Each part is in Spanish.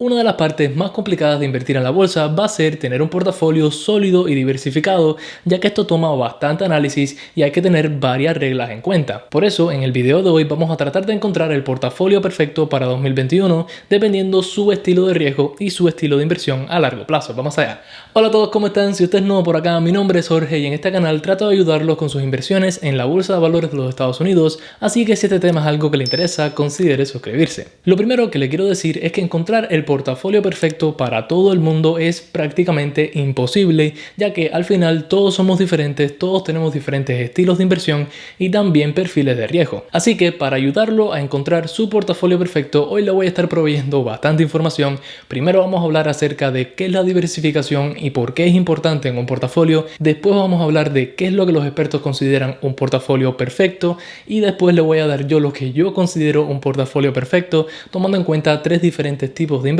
Una de las partes más complicadas de invertir en la bolsa va a ser tener un portafolio sólido y diversificado, ya que esto toma bastante análisis y hay que tener varias reglas en cuenta. Por eso, en el video de hoy vamos a tratar de encontrar el portafolio perfecto para 2021, dependiendo su estilo de riesgo y su estilo de inversión a largo plazo. Vamos allá. Hola a todos, ¿cómo están? Si usted es nuevo por acá, mi nombre es Jorge y en este canal trato de ayudarlos con sus inversiones en la bolsa de valores de los Estados Unidos, así que si este tema es algo que le interesa, considere suscribirse. Lo primero que le quiero decir es que encontrar el portafolio perfecto para todo el mundo es prácticamente imposible, ya que al final todos somos diferentes, todos tenemos diferentes estilos de inversión y también perfiles de riesgo. Así que para ayudarlo a encontrar su portafolio perfecto, hoy le voy a estar proveyendo bastante información. Primero vamos a hablar acerca de qué es la diversificación y por qué es importante en un portafolio. Después vamos a hablar de qué es lo que los expertos consideran un portafolio perfecto y después le voy a dar yo lo que yo considero un portafolio perfecto, tomando en cuenta tres diferentes tipos de inversión,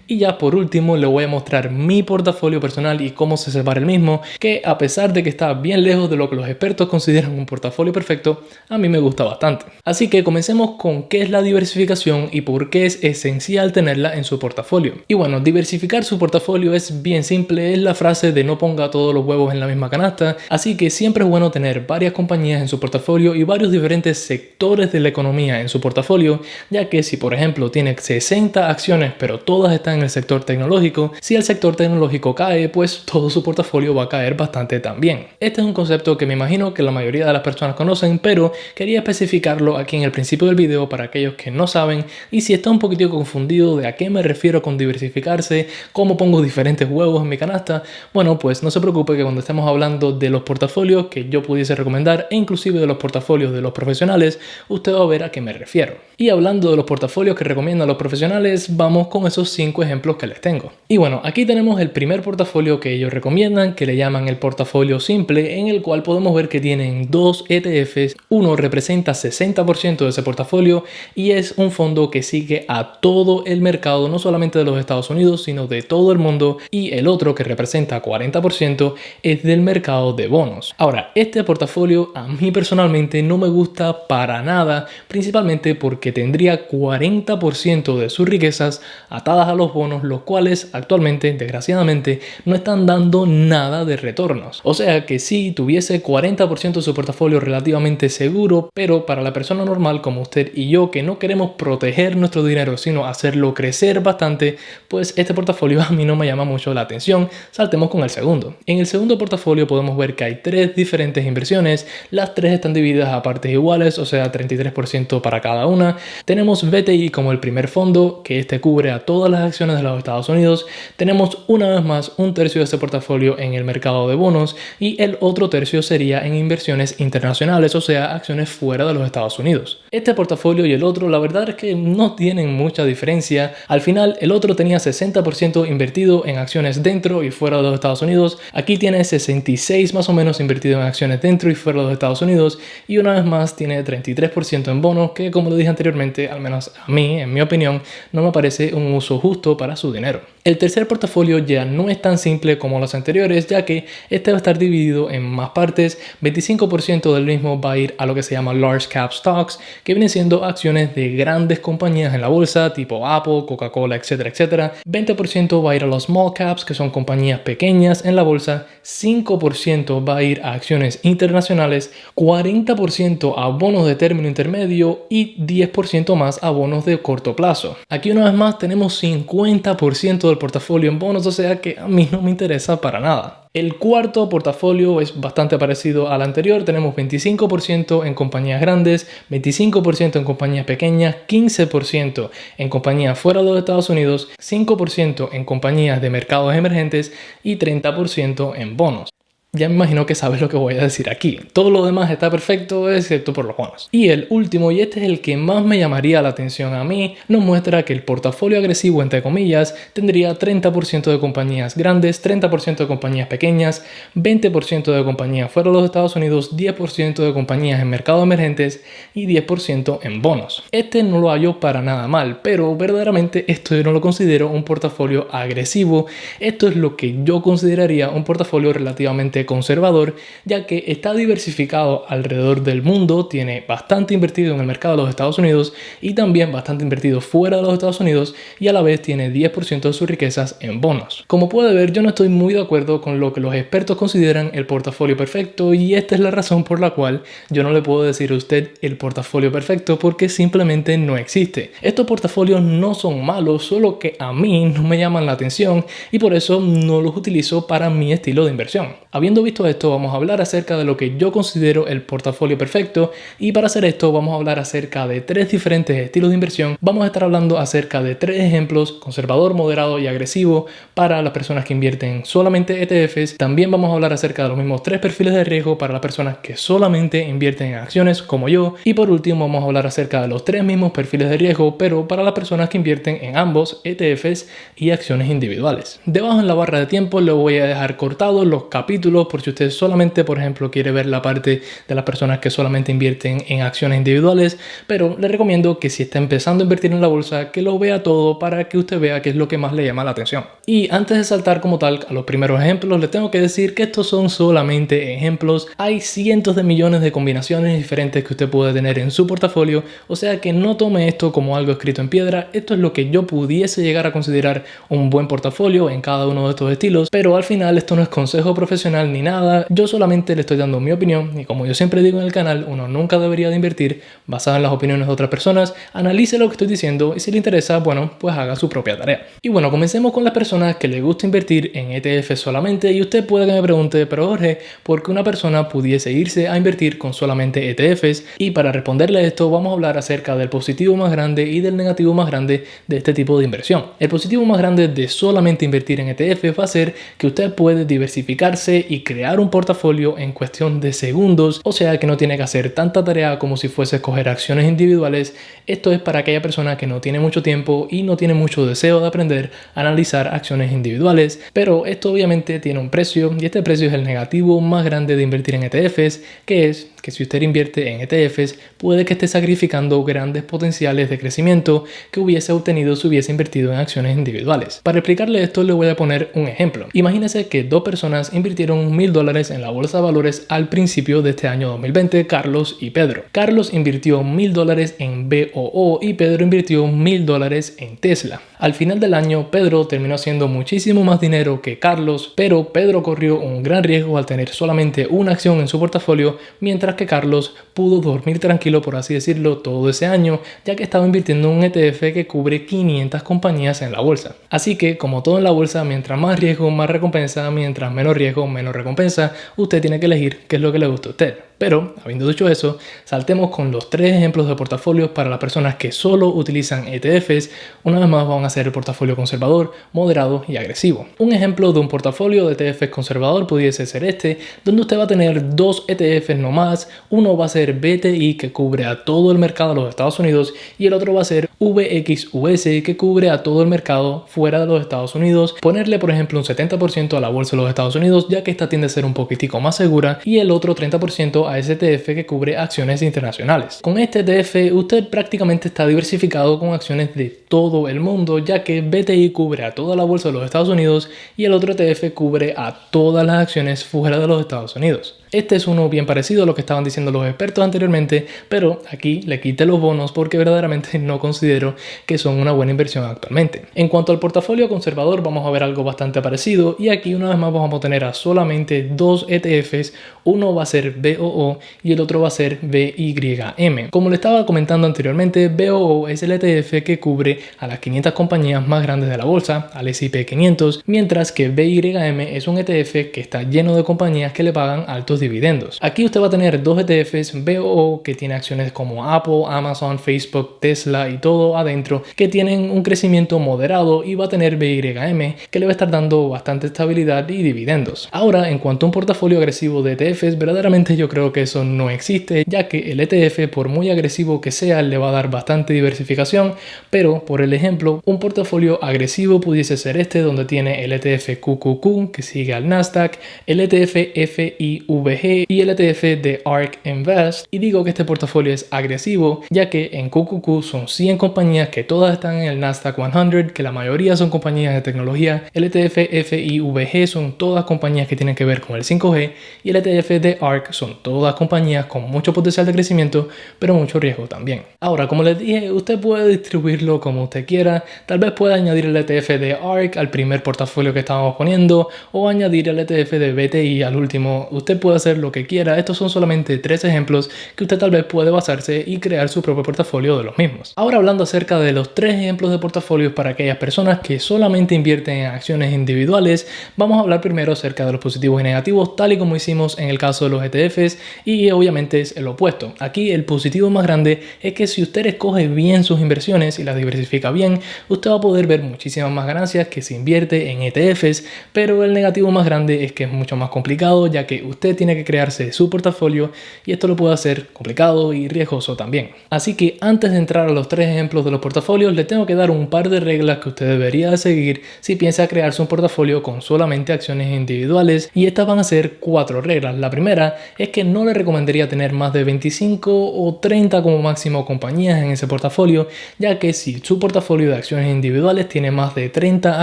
y ya por último le voy a mostrar mi portafolio personal y cómo se separa el mismo, que a pesar de que está bien lejos de lo que los expertos consideran un portafolio perfecto, a mí me gusta bastante. Así que comencemos con qué es la diversificación y por qué es esencial tenerla en su portafolio. Y bueno, diversificar su portafolio es bien simple, es la frase de no ponga todos los huevos en la misma canasta, así que siempre es bueno tener varias compañías en su portafolio y varios diferentes sectores de la economía en su portafolio, ya que si por ejemplo tiene 60 acciones pero todas están en el sector tecnológico, si el sector tecnológico cae, pues todo su portafolio va a caer bastante también. Este es un concepto que me imagino que la mayoría de las personas conocen, pero quería especificarlo aquí en el principio del video para aquellos que no saben, y si está un poquito confundido de a qué me refiero con diversificarse, cómo pongo diferentes huevos en mi canasta, bueno, pues no se preocupe que cuando estemos hablando de los portafolios que yo pudiese recomendar e inclusive de los portafolios de los profesionales, usted va a ver a qué me refiero. Y hablando de los portafolios que recomiendan los profesionales, vamos con esos 5 ejemplos que les tengo. Y bueno, aquí tenemos el primer portafolio que ellos recomiendan, que le llaman el portafolio simple, en el cual podemos ver que tienen 2 ETFs. Uno representa 60% de ese portafolio y es un fondo que sigue a todo el mercado, no solamente de los Estados Unidos, sino de todo el mundo, y el otro, que representa 40%, es del mercado de bonos. Ahora, este portafolio a mí personalmente no me gusta para nada, principalmente porque tendría 40% de sus riquezas atadas a los bonos, los cuales actualmente, desgraciadamente, no están dando nada de retornos. O sea que si tuviese 40% de su portafolio relativamente seguro, pero para la persona normal como usted y yo, que no queremos proteger nuestro dinero, sino hacerlo crecer bastante, pues este portafolio a mí no me llama mucho la atención. Saltemos con el segundo. En el segundo portafolio podemos ver que hay 3 diferentes inversiones. Las 3 están divididas a partes iguales, o sea 33% para cada una. Tenemos BTI como el primer fondo, que este cubre a todas las acciones de los Estados Unidos. Tenemos una vez más un tercio de este portafolio en el mercado de bonos y el otro tercio sería en inversiones internacionales, o sea acciones fuera de los Estados Unidos. Este portafolio y el otro, la verdad es que no tienen mucha diferencia. Al final el otro tenía 60% invertido en acciones dentro y fuera de los Estados Unidos. Aquí tiene 66 más o menos invertido en acciones dentro y fuera de los Estados Unidos, y una vez más tiene 33% en bonos, que como lo dije anteriormente, al menos a mí, en mi opinión, no me parece un uso justo para su dinero. El tercer portafolio ya no es tan simple como los anteriores, ya que este va a estar dividido en más partes. 25% del mismo va a ir a lo que se llama large cap stocks, que vienen siendo acciones de grandes compañías en la bolsa, tipo Apple, Coca-Cola, etcétera, etcétera. 20% va a ir a los small caps, que son compañías pequeñas en la bolsa. 5% va a ir a acciones internacionales, 40% a bonos de término intermedio y 10% más a bonos de corto plazo. Aquí una vez más tenemos 50% del portafolio en bonos, o sea que a mí no me interesa para nada. El cuarto portafolio es bastante parecido al anterior. Tenemos 25% en compañías grandes, 25% en compañías pequeñas, 15% en compañías fuera de los Estados Unidos, 5% en compañías de mercados emergentes y 30% en bonos. Ya me imagino que sabes lo que voy a decir aquí. Todo lo demás está perfecto, excepto por los bonos. Y el último, y este es el que más me llamaría la atención a mí, nos muestra que el portafolio agresivo, entre comillas, tendría 30% de compañías grandes, 30% de compañías pequeñas, 20% de compañías fuera de los Estados Unidos, 10% de compañías en mercados emergentes y 10% en bonos. Este no lo hallo para nada mal, pero verdaderamente esto yo no lo considero un portafolio agresivo. Esto es lo que yo consideraría un portafolio relativamente solamente conservador, ya que está diversificado alrededor del mundo, tiene bastante invertido en el mercado de los Estados Unidos y también bastante invertido fuera de los Estados Unidos, y a la vez tiene 10% de sus riquezas en bonos. Como puede ver, yo no estoy muy de acuerdo con lo que los expertos consideran el portafolio perfecto, y esta es la razón por la cual yo no le puedo decir a usted el portafolio perfecto, porque simplemente no existe. Estos portafolios no son malos, solo que a mí no me llaman la atención y por eso no los utilizo para mi estilo de inversión. Habiendo visto esto, vamos a hablar acerca de lo que yo considero el portafolio perfecto, y para hacer esto vamos a hablar acerca de 3 diferentes estilos de inversión. Vamos a estar hablando acerca de 3 ejemplos: conservador, moderado y agresivo, para las personas que invierten solamente ETFs. También vamos a hablar acerca de los mismos 3 perfiles de riesgo para las personas que solamente invierten en acciones como yo, y por último vamos a hablar acerca de los 3 mismos perfiles de riesgo pero para las personas que invierten en ambos, ETFs y acciones individuales. Debajo en la barra de tiempo le voy a dejar cortados los capítulos por si usted solamente, por ejemplo, quiere ver la parte de las personas que solamente invierten en acciones individuales, pero le recomiendo que si está empezando a invertir en la bolsa, que lo vea todo para que usted vea qué es lo que más le llama la atención. Y antes de saltar como tal a los primeros ejemplos, les tengo que decir que estos son solamente ejemplos. Hay cientos de millones de combinaciones diferentes que usted puede tener en su portafolio, o sea que no tome esto como algo escrito en piedra. Esto es lo que yo pudiese llegar a considerar un buen portafolio en cada uno de estos estilos, pero al final esto no es consejo profesional ni nada. Yo solamente le estoy dando mi opinión, y como yo siempre digo en el canal, uno nunca debería de invertir basado en las opiniones de otras personas. Analice lo que estoy diciendo y si le interesa, bueno, pues haga su propia tarea. Y bueno, comencemos con las personas que les gusta invertir en ETF solamente. Y usted puede que me pregunte, pero Jorge, ¿por qué una persona pudiese irse a invertir con solamente ETFs? Y para responderle a esto vamos a hablar acerca del positivo más grande y del negativo más grande de este tipo de inversión. El positivo más grande de solamente invertir en ETF va a ser que usted puede diversificarse y crear un portafolio en cuestión de segundos, o sea que no tiene que hacer tanta tarea como si fuese a escoger acciones individuales. Esto es para aquella persona que no tiene mucho tiempo y no tiene mucho deseo de aprender a analizar acciones individuales, pero esto obviamente tiene un precio, y este precio es el negativo más grande de invertir en ETFs, que es que si usted invierte en ETFs puede que esté sacrificando grandes potenciales de crecimiento que hubiese obtenido si hubiese invertido en acciones individuales. Para explicarle esto le voy a poner un ejemplo. Imagínese que 2 personas invirtieron $1000 en la bolsa de valores al principio de este año 2020, Carlos y Pedro. Carlos invirtió $1000 en BOO y Pedro invirtió $1000 en Tesla. Al final del año, Pedro terminó haciendo muchísimo más dinero que Carlos, pero Pedro corrió un gran riesgo al tener solamente una acción en su portafolio, mientras que Carlos pudo dormir tranquilo, por así decirlo, todo ese año, ya que estaba invirtiendo en un ETF que cubre 500 compañías en la bolsa. Así que, como todo en la bolsa, mientras más riesgo, más recompensa; mientras menos riesgo, menos recompensa. Usted tiene que elegir qué es lo que le gusta a usted. Pero, habiendo dicho eso, saltemos con los 3 ejemplos de portafolios para las personas que solo utilizan ETFs. Una vez más van a ser el portafolio conservador, moderado y agresivo. Un ejemplo de un portafolio de ETFs conservador pudiese ser este, donde usted va a tener 2 ETFs no más. Uno va a ser BTI, que cubre a todo el mercado de los Estados Unidos, y el otro va a ser VXUS, que cubre a todo el mercado fuera de los Estados Unidos. Ponerle, por ejemplo, un 70% a la bolsa de los Estados Unidos, ya que esta tiende a ser un poquitico más segura, y el otro 30% a ese ETF que cubre acciones internacionales. Con este ETF usted prácticamente está diversificado con acciones de todo el mundo, ya que BTI cubre a toda la bolsa de los Estados Unidos y el otro ETF cubre a todas las acciones fuera de los Estados Unidos. Este es uno bien parecido a lo que estaban diciendo los expertos anteriormente, pero aquí le quité los bonos porque verdaderamente no considero que son una buena inversión actualmente. En cuanto al portafolio conservador, vamos a ver algo bastante parecido, y aquí una vez más vamos a tener a solamente 2 ETFs. Uno va a ser BOO y el otro va a ser BYM. Como le estaba comentando anteriormente, BOO es el ETF que cubre a las 500 compañías más grandes de la bolsa, al S&P 500, mientras que BYM es un ETF que está lleno de compañías que le pagan altos dividendos. Aquí usted va a tener 2 ETFs BOO que tiene acciones como Apple, Amazon, Facebook, Tesla y todo adentro, que tienen un crecimiento moderado, y va a tener BYM que le va a estar dando bastante estabilidad y dividendos. Ahora, en cuanto a un portafolio agresivo de ETFs, verdaderamente yo creo que eso no existe, ya que el ETF, por muy agresivo que sea, le va a dar bastante diversificación, pero por el ejemplo, un portafolio agresivo pudiese ser este, donde tiene el ETF QQQ que sigue al Nasdaq, el ETF FIV VG y el ETF de ARK Invest. Y digo que este portafolio es agresivo ya que en QQQ son 100 compañías que todas están en el Nasdaq 100, que la mayoría son compañías de tecnología. El ETF FIVG son todas compañías que tienen que ver con el 5G y el ETF de ARK son todas compañías con mucho potencial de crecimiento pero mucho riesgo también. Ahora, como les dije, usted puede distribuirlo como usted quiera. Tal vez pueda añadir el ETF de ARK al primer portafolio que estábamos poniendo o añadir el ETF de BTI al último. Usted puede hacer lo que quiera. Estos son solamente 3 ejemplos que usted tal vez puede basarse y crear su propio portafolio de los mismos. Ahora, hablando acerca de los 3 ejemplos de portafolios para aquellas personas que solamente invierten en acciones individuales, vamos a hablar primero acerca de los positivos y negativos, tal y como hicimos en el caso de los ETFs, y obviamente es el opuesto. Aquí el positivo más grande es que si usted escoge bien sus inversiones y las diversifica bien, usted va a poder ver muchísimas más ganancias que si invierte en ETFs, pero el negativo más grande es que es mucho más complicado ya que usted tiene que crearse su portafolio y esto lo puede hacer complicado y riesgoso también. Así que antes de entrar a los 3 ejemplos de los portafolios, le tengo que dar un par de reglas que usted debería seguir si piensa crearse un portafolio con solamente acciones individuales, y estas van a ser 4 reglas. La primera es que no le recomendaría tener más de 25 o 30 como máximo compañías en ese portafolio, ya que si su portafolio de acciones individuales tiene más de 30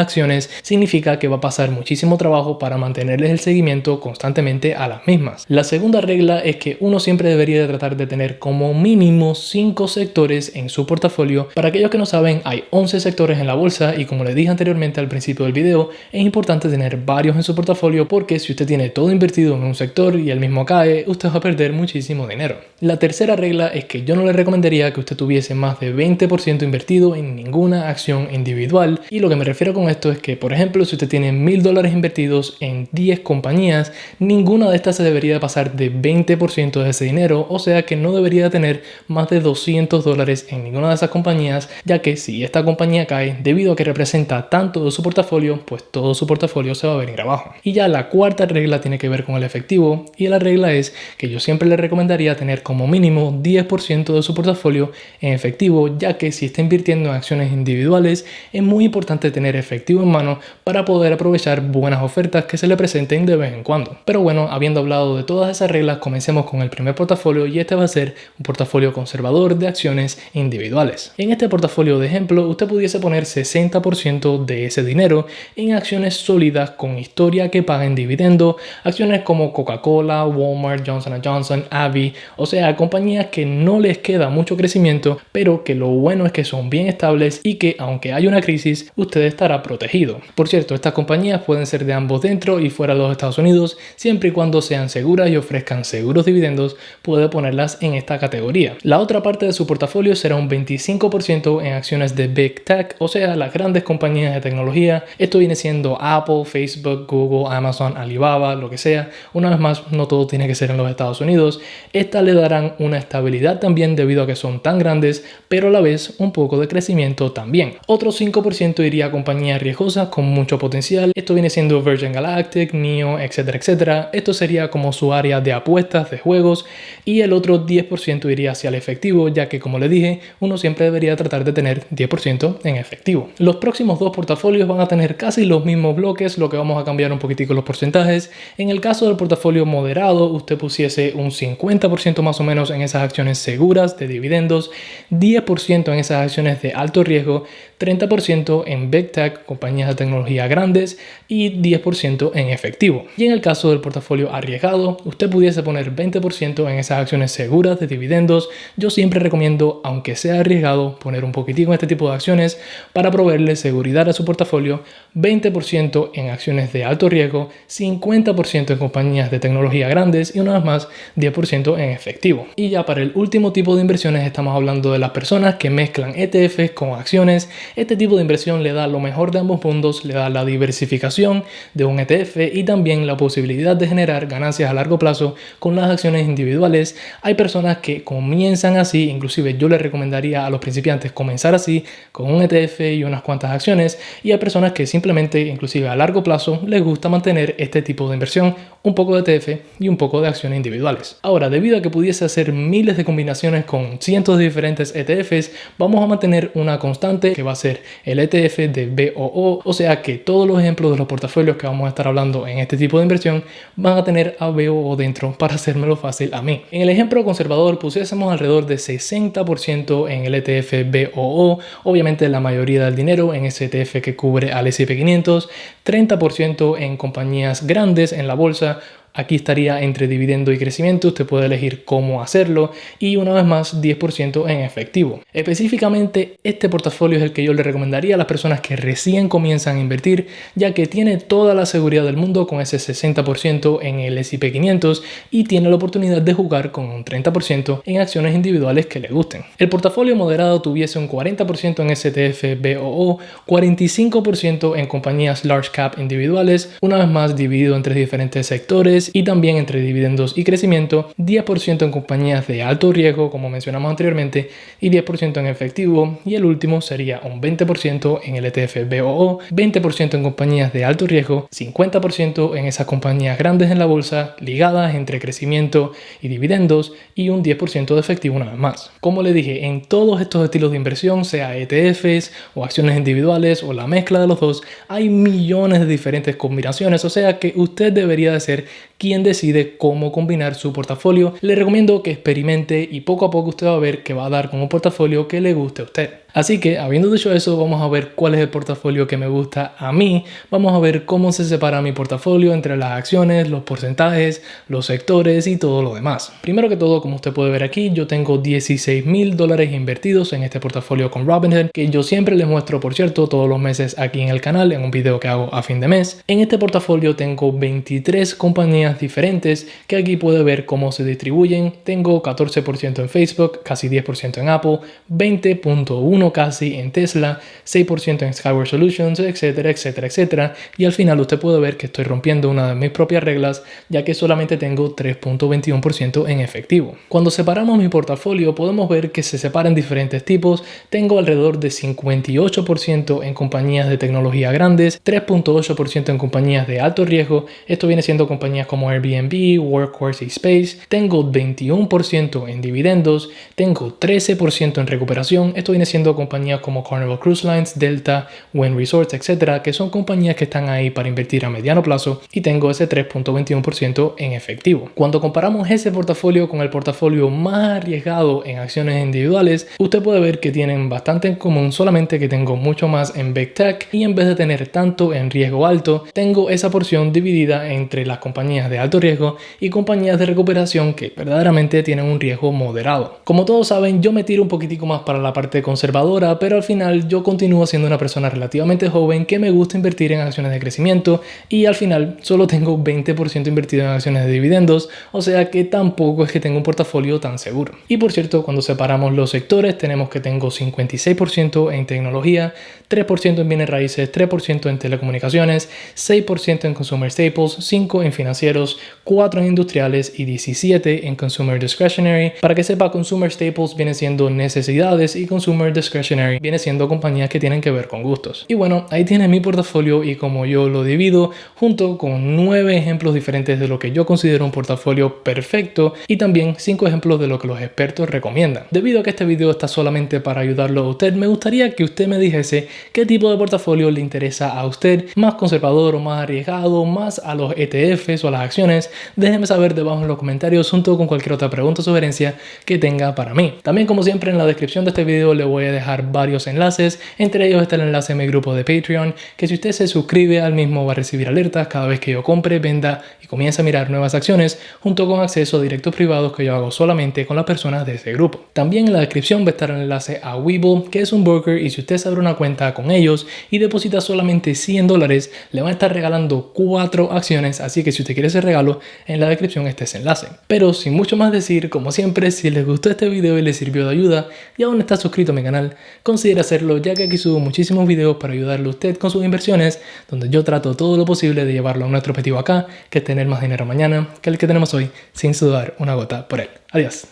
acciones, significa que va a pasar muchísimo trabajo para mantenerles el seguimiento constantemente a las mismas. La segunda regla es que uno siempre debería tratar de tener como mínimo 5 sectores en su portafolio. Para aquellos que no saben, hay 11 sectores en la bolsa y como les dije anteriormente al principio del video, es importante tener varios en su portafolio porque si usted tiene todo invertido en un sector y el mismo cae, usted va a perder muchísimo dinero. La tercera regla es que yo no le recomendaría que usted tuviese más de 20% invertido en ninguna acción individual, y lo que me refiero con esto es que, por ejemplo, si usted tiene $1000 invertidos en 10 compañías, ninguna de estas se debería pasar de 20% de ese dinero, o sea que no debería tener más de $200 en ninguna de esas compañías, ya que si esta compañía cae debido a que representa tanto de su portafolio, pues todo su portafolio se va a venir abajo. Y ya la cuarta regla tiene que ver con el efectivo, y la regla es que yo siempre le recomendaría tener como mínimo 10% de su portafolio en efectivo, ya que si está invirtiendo en acciones individuales es muy importante tener efectivo en mano para poder aprovechar buenas ofertas que se le presenten de vez en cuando. Pero bueno, habiendo hablado de todas esas reglas, comencemos con el primer portafolio, y este va a ser un portafolio conservador de acciones individuales. En este portafolio de ejemplo, usted pudiese poner 60% de ese dinero en acciones sólidas con historia que paguen dividendo, acciones como Coca-Cola, Walmart, Johnson & Johnson, AbbVie, o sea, compañías que no les queda mucho crecimiento, pero que lo bueno es que son bien estables y que aunque haya una crisis, usted estará protegido. Por cierto, estas compañías pueden ser de ambos dentro y fuera de los Estados Unidos, siempre y cuando sean seguras y ofrezcan seguros dividendos, puede ponerlas en esta categoría. La otra parte de su portafolio será un 25% en acciones de Big Tech, o sea, las grandes compañías de tecnología. Esto viene siendo Apple, Facebook, Google, Amazon, Alibaba, lo que sea. Una vez más, no todo tiene que ser en los Estados Unidos. Estas le darán una estabilidad también debido a que son tan grandes, pero a la vez un poco de crecimiento también. Otro 5% iría a compañías riesgosas con mucho potencial. Esto viene siendo Virgin Galactic, NIO, etcétera, etcétera. Esto sería como su área de apuestas, de juegos, y el otro 10% iría hacia el efectivo, ya que como le dije, uno siempre debería tratar de tener 10% en efectivo. Los próximos 2 portafolios van a tener casi los mismos bloques, lo que vamos a cambiar un poquitico los porcentajes. En el caso del portafolio moderado, usted pusiese un 50% más o menos en esas acciones seguras de dividendos, 10% en esas acciones de alto riesgo, 30% en Big Tech, compañías de tecnología grandes, y 10% en efectivo. Y en el caso del portafolio arriesgado, usted pudiese poner 20% en esas acciones seguras de dividendos. Yo siempre recomiendo, aunque sea arriesgado, poner un poquitico en este tipo de acciones para proveerle seguridad a su portafolio, 20% en acciones de alto riesgo, 50% en compañías de tecnología grandes y una vez más 10% en efectivo. Y ya para el último tipo de inversiones estamos hablando de las personas que mezclan ETFs con acciones. Este tipo de inversión le da lo mejor de ambos mundos, le da la diversificación de un ETF y también la posibilidad de generar ganancias a largo plazo con las acciones individuales. Hay personas que comienzan así, inclusive yo les recomendaría a los principiantes comenzar así con un ETF y unas cuantas acciones, y hay personas que simplemente, inclusive a largo plazo, les gusta mantener este tipo de inversión, un poco de ETF y un poco de acciones individuales. Ahora, debido a que pudiese hacer miles de combinaciones con cientos de diferentes ETFs, vamos a mantener una constante que va a ser el ETF de BOO, o sea que todos los ejemplos de los portafolios que vamos a estar hablando en este tipo de inversión van a tener a BOO dentro para hacérmelo fácil a mí. En el ejemplo conservador pusiésemos alrededor de 60% en el ETF BOO, obviamente la mayoría del dinero en ese ETF que cubre al S&P 500, 30% en compañías grandes en la bolsa. Aquí estaría entre dividendo y crecimiento, usted puede elegir cómo hacerlo y una vez más 10% en efectivo. Específicamente este portafolio es el que yo le recomendaría a las personas que recién comienzan a invertir, ya que tiene toda la seguridad del mundo con ese 60% en el S&P 500 y tiene la oportunidad de jugar con un 30% en acciones individuales que le gusten. El portafolio moderado tuviese un 40% en STF BOO, 45% en compañías large cap individuales, una vez más dividido entre diferentes sectores y también entre dividendos y crecimiento, 10% en compañías de alto riesgo como mencionamos anteriormente y 10% en efectivo, y el último sería un 20% en el ETF BOO, 20% en compañías de alto riesgo, 50% en esas compañías grandes en la bolsa ligadas entre crecimiento y dividendos y un 10% de efectivo una vez más. Como le dije, en todos estos estilos de inversión, sea ETFs o acciones individuales o la mezcla de los dos, hay millones de diferentes combinaciones, o sea que usted debería de ser quien decide cómo combinar su portafolio. Le recomiendo que experimente y poco a poco usted va a ver que va a dar con un portafolio que le guste a usted. Así que, habiendo dicho eso, vamos a ver cuál es el portafolio que me gusta a mí. Vamos a ver cómo se separa mi portafolio entre las acciones, los porcentajes, los sectores y todo lo demás. Primero que todo, como usted puede ver aquí, yo tengo $16,000 invertidos en este portafolio con Robinhood, que yo siempre les muestro, por cierto, todos los meses aquí en el canal, en un video que hago a fin de mes. En este portafolio tengo 23 compañías diferentes que aquí puede ver cómo se distribuyen. Tengo 14% en Facebook, casi 10% en Apple, 20.1% casi en Tesla, 6% en Skyward Solutions, etcétera, etcétera, etcétera. Y al final usted puede ver que estoy rompiendo una de mis propias reglas, ya que solamente tengo 3.21% en efectivo. Cuando separamos mi portafolio podemos ver que se separan diferentes tipos. Tengo alrededor de 58% en compañías de tecnología grandes, 3.8% en compañías de alto riesgo. Esto viene siendo compañías como Airbnb, Workhorse y Space. Tengo 21% en dividendos, tengo 13% en recuperación. Esto viene siendo compañías como Carnival Cruise Lines, Delta, Wynn Resorts, etcétera, que son compañías que están ahí para invertir a mediano plazo, y tengo ese 3.21% en efectivo. Cuando comparamos ese portafolio con el portafolio más arriesgado en acciones individuales, usted puede ver que tienen bastante en común, solamente que tengo mucho más en Big Tech y en vez de tener tanto en riesgo alto, tengo esa porción dividida entre las compañías de alto riesgo y compañías de recuperación que verdaderamente tienen un riesgo moderado. Como todos saben, yo me tiro un poquitico más para la parte conservadora, pero al final yo continúo siendo una persona relativamente joven que me gusta invertir en acciones de crecimiento y al final solo tengo 20% invertido en acciones de dividendos, o sea que tampoco es que tenga un portafolio tan seguro. Y por cierto, cuando separamos los sectores tenemos que tengo 56% en tecnología, 3% en bienes raíces, 3% en telecomunicaciones, 6% en consumer staples, 5% en financieros, 4% en industriales y 17% en consumer discretionary. Para que sepa, consumer staples viene siendo necesidades y consumer discretionary viene siendo compañías que tienen que ver con gustos. Y bueno, ahí tiene mi portafolio y como yo lo divido junto con 9 ejemplos diferentes de lo que yo considero un portafolio perfecto y también 5 ejemplos de lo que los expertos recomiendan. Debido a que este video está solamente para ayudarlo a usted, me gustaría que usted me dijese qué tipo de portafolio le interesa a usted, más conservador o más arriesgado, más a los ETFs o a las acciones. Déjeme saber debajo en los comentarios junto con cualquier otra pregunta o sugerencia que tenga para mí. También, como siempre, en la descripción de este video le voy a dejar varios enlaces, entre ellos está el enlace a mi grupo de Patreon, que si usted se suscribe al mismo va a recibir alertas cada vez que yo compre, venda y comience a mirar nuevas acciones, junto con acceso a directos privados que yo hago solamente con las personas de ese grupo. También en la descripción va a estar el enlace a Webull, que es un broker, y si usted se abre una cuenta con ellos y deposita solamente $100, le van a estar regalando 4 acciones, así que si usted quiere ese regalo, en la descripción está ese enlace. Pero sin mucho más decir, como siempre, si les gustó este video y les sirvió de ayuda y aún no está suscrito a mi canal, considere hacerlo, ya que aquí subo muchísimos videos para ayudarle a usted con sus inversiones, donde yo trato todo lo posible de llevarlo a nuestro objetivo acá, que es tener más dinero mañana que el que tenemos hoy, sin sudar una gota por él. Adiós.